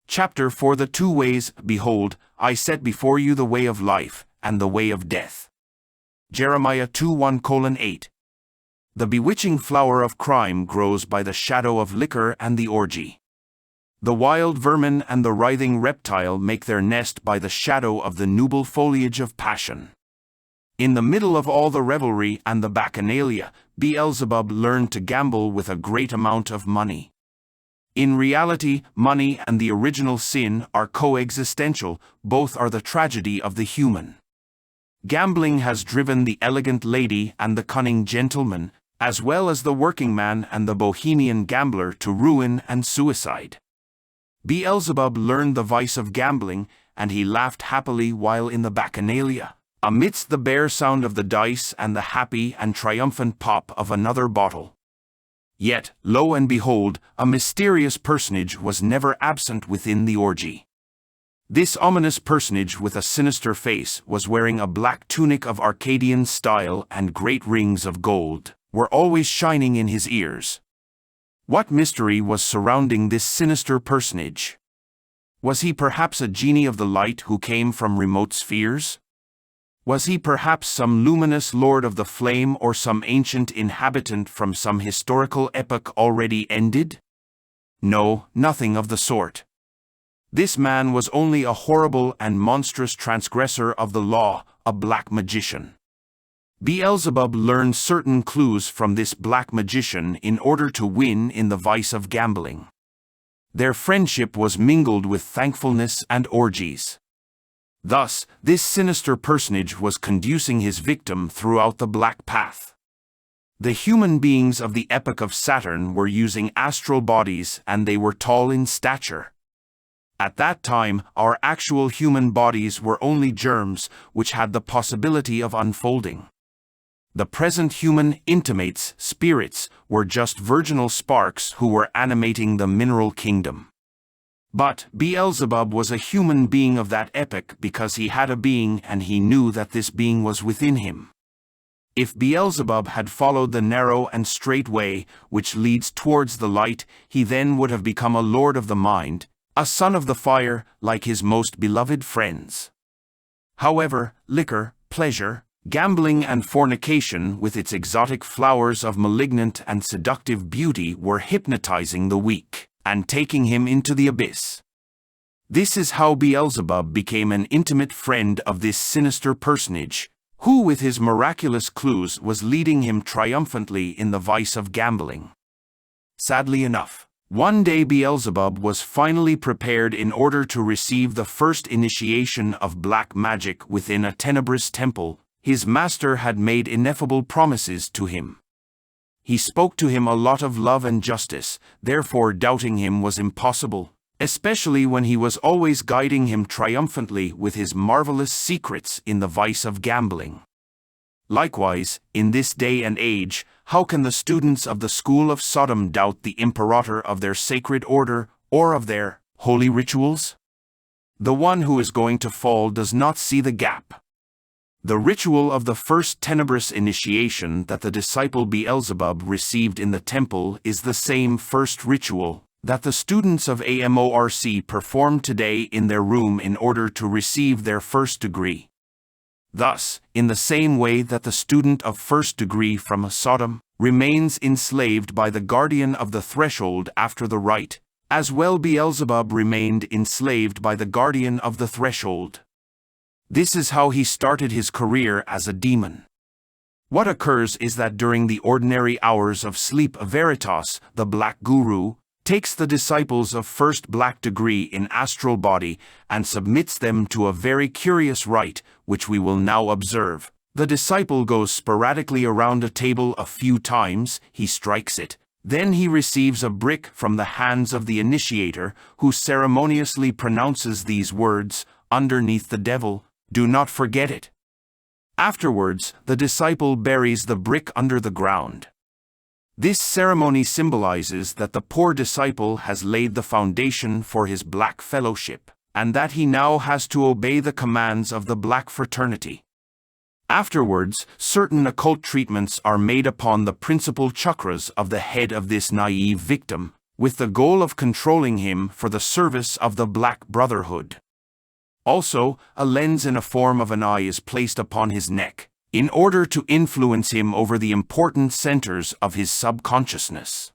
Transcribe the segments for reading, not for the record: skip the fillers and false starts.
Ch.4 The two ways, behold, I set before you the way of life, and the way of death. Jeremiah 2:1-8. The bewitching flower of crime grows by the shadow of liquor and the orgy. The wild vermin and the writhing reptile make their nest by the shadow of the nubile foliage of passion. In the middle of all the revelry and the bacchanalia, Beelzebub learned to gamble with a great amount of money. In reality, money and the original sin are coexistential, both are the tragedy of the human. Gambling has driven the elegant lady and the cunning gentleman, as well as the working man and the bohemian gambler, to ruin and suicide. Beelzebub learned the vice of gambling, and he laughed happily while in the bacchanalia, amidst the bare sound of the dice and the happy and triumphant pop of another bottle. Yet, lo and behold, a mysterious personage was never absent within the orgy. This ominous personage with a sinister face was wearing a black tunic of Arcadian style, and great rings of gold were always shining in his ears. What mystery was surrounding this sinister personage? Was he perhaps a genie of the light who came from remote spheres? Was he perhaps some luminous lord of the flame, or some ancient inhabitant from some historical epoch already ended? No, nothing of the sort. This man was only a horrible and monstrous transgressor of the law, a black magician. Beelzebub learned certain clues from this black magician in order to win in the vice of gambling. Their friendship was mingled with thankfulness and orgies. Thus, this sinister personage was conducing his victim throughout the black path. The human beings of the epoch of Saturn were using astral bodies, and they were tall in stature. At that time, our actual human bodies were only germs which had the possibility of unfolding. The present human intimates, spirits, were just virginal sparks who were animating the mineral kingdom. But Beelzebub was a human being of that epoch because he had a being, and he knew that this being was within him. If Beelzebub had followed the narrow and straight way which leads towards the light, he then would have become a lord of the mind, a son of the fire, like his most beloved friends. However, liquor, pleasure, gambling and fornication with its exotic flowers of malignant and seductive beauty were hypnotizing the weak, and taking him into the abyss. This is how Beelzebub became an intimate friend of this sinister personage, who with his miraculous clues was leading him triumphantly in the vice of gambling. Sadly enough, one day Beelzebub was finally prepared in order to receive the first initiation of black magic within a tenebrous temple. His master had made ineffable promises to him. He spoke to him a lot of love and justice, therefore doubting him was impossible, especially when he was always guiding him triumphantly with his marvelous secrets in the vice of gambling. Likewise, in this day and age, how can the students of the school of Sodom doubt the imperator of their sacred order, or of their holy rituals? The one who is going to fall does not see the gap. The ritual of the first tenebrous initiation that the disciple Beelzebub received in the temple is the same first ritual that the students of AMORC perform today in their room in order to receive their first degree. Thus, in the same way that the student of first degree from Sodom remains enslaved by the guardian of the threshold after the rite, as well Beelzebub remained enslaved by the guardian of the threshold. This is how he started his career as a demon. What occurs is that during the ordinary hours of sleep, Veritas, the black guru, takes the disciples of first black degree in astral body and submits them to a very curious rite, which we will now observe. The disciple goes sporadically around a table a few times, he strikes it, then he receives a brick from the hands of the initiator, who ceremoniously pronounces these words, "Underneath the devil, do not forget it." Afterwards, the disciple buries the brick under the ground. This ceremony symbolizes that the poor disciple has laid the foundation for his black fellowship, and that he now has to obey the commands of the black fraternity. Afterwards, certain occult treatments are made upon the principal chakras of the head of this naive victim, with the goal of controlling him for the service of the Black Brotherhood. Also, a lens in a form of an eye is placed upon his neck, in order to influence him over the important centers of his subconsciousness.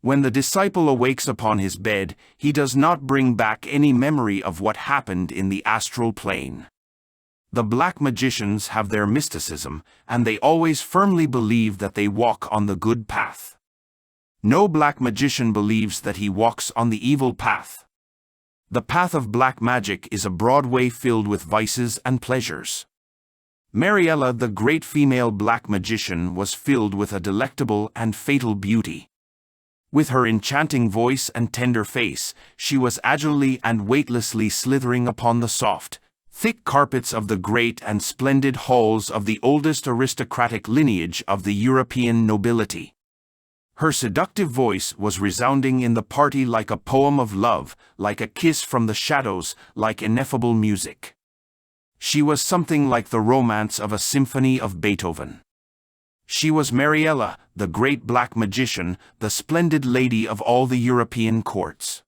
When the disciple awakes upon his bed, he does not bring back any memory of what happened in the astral plane. The black magicians have their mysticism, and they always firmly believe that they walk on the good path. No black magician believes that he walks on the evil path. The path of black magic is a broad way filled with vices and pleasures. Mariella, the great female black magician, was filled with a delectable and fatal beauty. With her enchanting voice and tender face, she was agilely and weightlessly slithering upon the soft, thick carpets of the great and splendid halls of the oldest aristocratic lineage of the European nobility. Her seductive voice was resounding in the party like a poem of love, like a kiss from the shadows, like ineffable music. She was something like the romance of a symphony of Beethoven. She was Mariella, the great black magician, the splendid lady of all the European courts.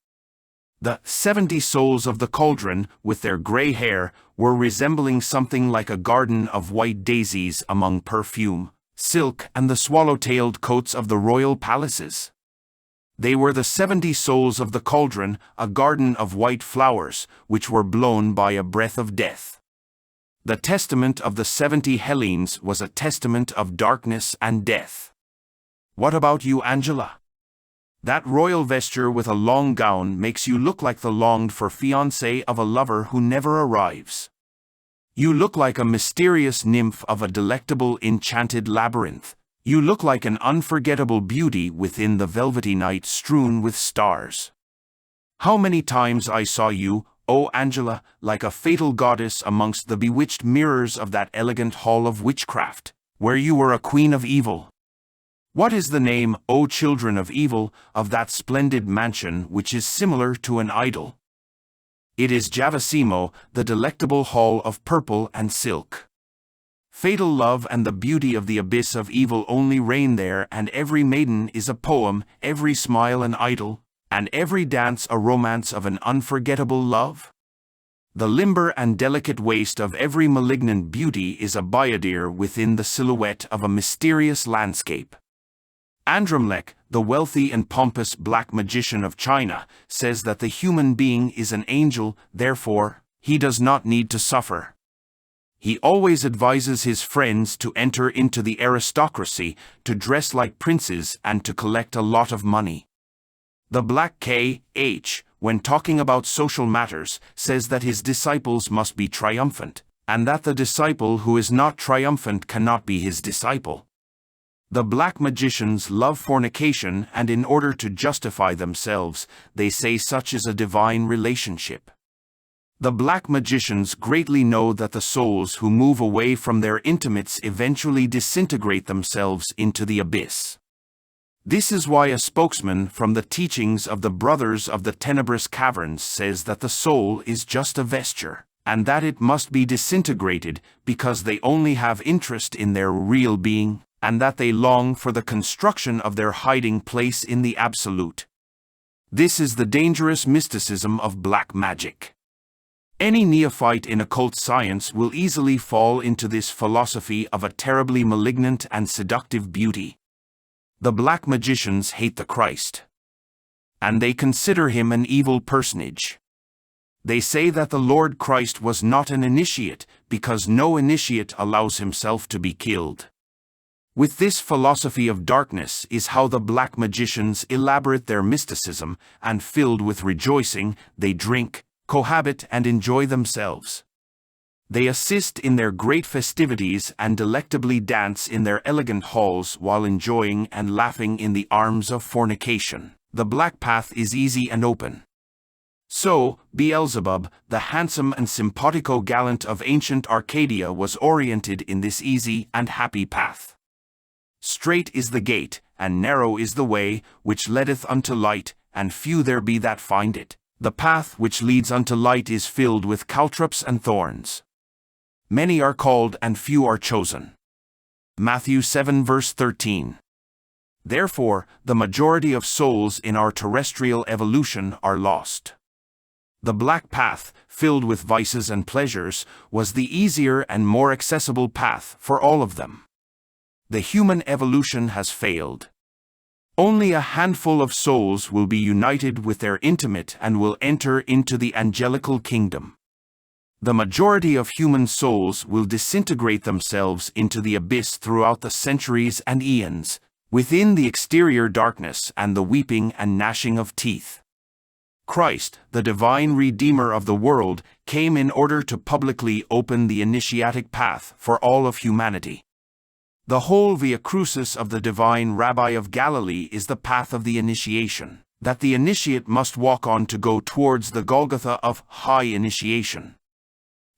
The 70 souls of the cauldron, with their gray hair, were resembling something like a garden of white daisies among perfume, silk, and the swallow-tailed coats of the royal palaces. They were the 70 souls of the cauldron, a garden of white flowers, which were blown by a breath of death. The testament of the 70 Hellenes was a testament of darkness and death. What about you, Angela? That royal vesture with a long gown makes you look like the longed-for fiancé of a lover who never arrives. You look like a mysterious nymph of a delectable enchanted labyrinth. You look like an unforgettable beauty within the velvety night strewn with stars. How many times I saw you, O Angela, like a fatal goddess amongst the bewitched mirrors of that elegant hall of witchcraft, where you were a queen of evil. What is the name, O children of evil, of that splendid mansion which is similar to an idol? It is Javasimo, the delectable hall of purple and silk. Fatal love and the beauty of the abyss of evil only reign there, and every maiden is a poem, every smile an idol, and every dance a romance of an unforgettable love? The limber and delicate waist of every malignant beauty is a bayadere within the silhouette of a mysterious landscape. Andromlech, the wealthy and pompous black magician of China, says that the human being is an angel, therefore, he does not need to suffer. He always advises his friends to enter into the aristocracy, to dress like princes, and to collect a lot of money. The Black K.H., when talking about social matters, says that his disciples must be triumphant, and that the disciple who is not triumphant cannot be his disciple. The black magicians love fornication, and in order to justify themselves, they say such is a divine relationship. The black magicians greatly know that the souls who move away from their intimates eventually disintegrate themselves into the abyss. This is why a spokesman from the teachings of the Brothers of the Tenebrous Caverns says that the soul is just a vesture, and that it must be disintegrated because they only have interest in their real being, and that they long for the construction of their hiding place in the Absolute. This is the dangerous mysticism of black magic. Any neophyte in occult science will easily fall into this philosophy of a terribly malignant and seductive beauty. The black magicians hate the Christ, and they consider him an evil personage. They say that the Lord Christ was not an initiate, because no initiate allows himself to be killed. With this philosophy of darkness is how the black magicians elaborate their mysticism, and filled with rejoicing, they drink, cohabit, and enjoy themselves. They assist in their great festivities and delectably dance in their elegant halls while enjoying and laughing in the arms of fornication. The black path is easy and open. So, Beelzebub, the handsome and simpatico gallant of ancient Arcadia, was oriented in this easy and happy path. Straight is the gate, and narrow is the way, which leadeth unto light, and few there be that find it. The path which leads unto light is filled with caltrops and thorns. Many are called and few are chosen. Matthew 7 verse 13. Therefore, the majority of souls in our terrestrial evolution are lost. The black path, filled with vices and pleasures, was the easier and more accessible path for all of them. The human evolution has failed. Only a handful of souls will be united with their intimate and will enter into the angelical kingdom. The majority of human souls will disintegrate themselves into the abyss throughout the centuries and eons, within the exterior darkness and the weeping and gnashing of teeth. Christ, the divine Redeemer of the world, came in order to publicly open the initiatic path for all of humanity. The whole Via Crucis of the divine Rabbi of Galilee is the path of the initiation, that the initiate must walk on to go towards the Golgotha of high initiation.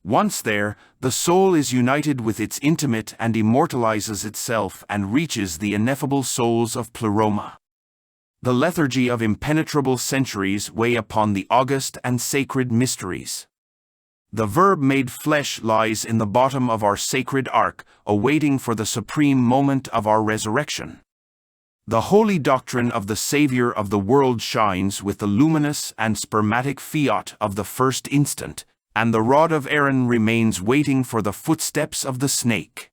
Once there, the soul is united with its intimate and immortalizes itself and reaches the ineffable souls of Pleroma. The lethargy of impenetrable centuries weigh upon the august and sacred mysteries. The Verb made flesh lies in the bottom of our sacred ark, awaiting for the supreme moment of our resurrection. The holy doctrine of the Savior of the world shines with the luminous and spermatic fiat of the first instant, and the rod of Aaron remains waiting for the footsteps of the snake.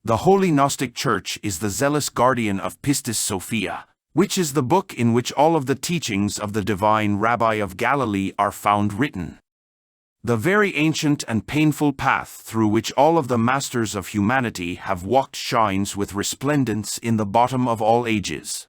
The Holy Gnostic Church is the zealous guardian of Pistis Sophia, which is the book in which all of the teachings of the divine Rabbi of Galilee are found written. The very ancient and painful path through which all of the masters of humanity have walked shines with resplendence in the bottom of all ages.